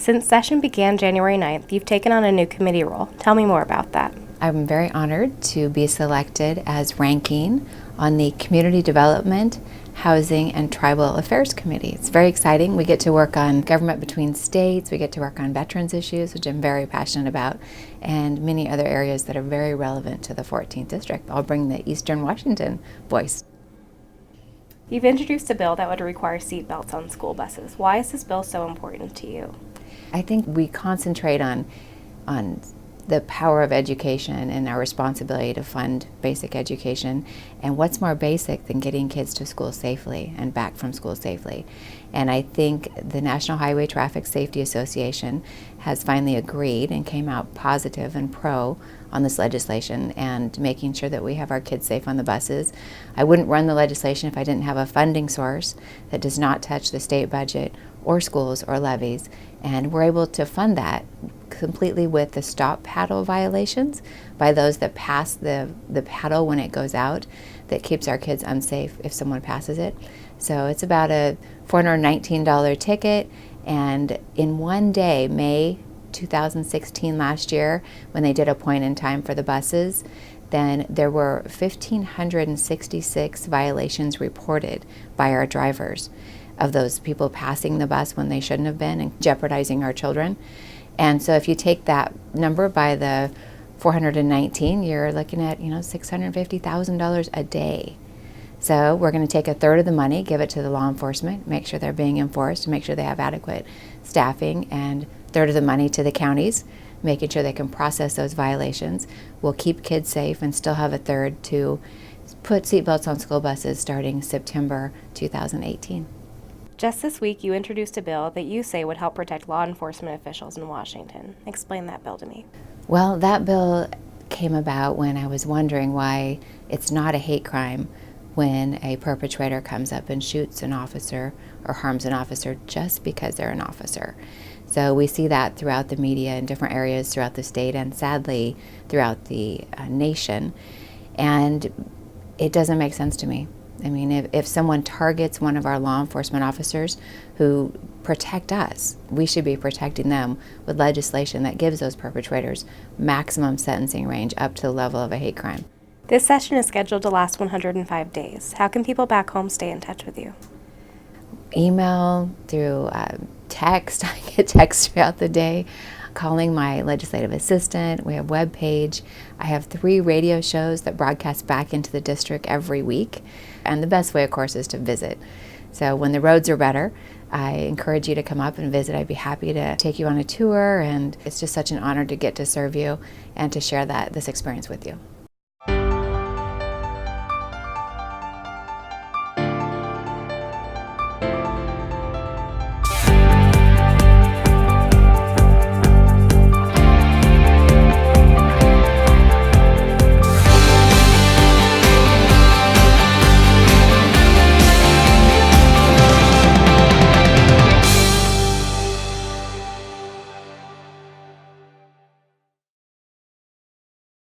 Since session began January 9th, you've taken on a new committee role. Tell me more about that. I'm very honored to be selected as ranking on the Community Development, Housing, and Tribal Affairs Committee. It's very exciting. We get to work on government between states, we get to work on veterans issues, which I'm very passionate about, and many other areas that are very relevant to the 14th District. I'll bring the Eastern Washington voice. You've introduced a bill that would require seatbelts on school buses. Why is this bill so important to you? I think we concentrate on the power of education and our responsibility to fund basic education. And what's more basic than getting kids to school safely and back from school safely? And I think the National Highway Traffic Safety Association has finally agreed and came out positive and pro on this legislation and making sure that we have our kids safe on the buses. I wouldn't run the legislation if I didn't have a funding source that does not touch the state budget or schools or levies. And we're able to fund that completely with the stop paddle violations by those that pass the paddle when it goes out, that keeps our kids unsafe if someone passes it. So it's about a $419 ticket, and in one day, May 2016 last year, when they did a point in time for the buses, then there were 1,566 violations reported by our drivers of those people passing the bus when they shouldn't have been and jeopardizing our children. And so if you take that number by the 419, you're looking at, $650,000 a day. So we're going to take a third of the money, give it to the law enforcement, make sure they're being enforced, make sure they have adequate staffing, and a third of the money to the counties, making sure they can process those violations. We'll keep kids safe and still have a third to put seatbelts on school buses starting September 2018. Just this week, you introduced a bill that you say would help protect law enforcement officials in Washington. Explain that bill to me. Well, that bill came about when I was wondering why it's not a hate crime when a perpetrator comes up and shoots an officer or harms an officer just because they're an officer. So we see that throughout the media in different areas throughout the state and sadly throughout the nation. And it doesn't make sense to me. I mean, if someone targets one of our law enforcement officers who protect us, we should be protecting them with legislation that gives those perpetrators maximum sentencing range up to the level of a hate crime. This session is scheduled to last 105 days. How can people back home stay in touch with you? Email, through text. I get texts throughout the day. Calling my legislative assistant. We have a web page. I have 3 radio shows that broadcast back into the district every week. And the best way, of course, is to visit. So when the roads are better, I encourage you to come up and visit. I'd be happy to take you on a tour, and it's just such an honor to get to serve you and to share this experience with you.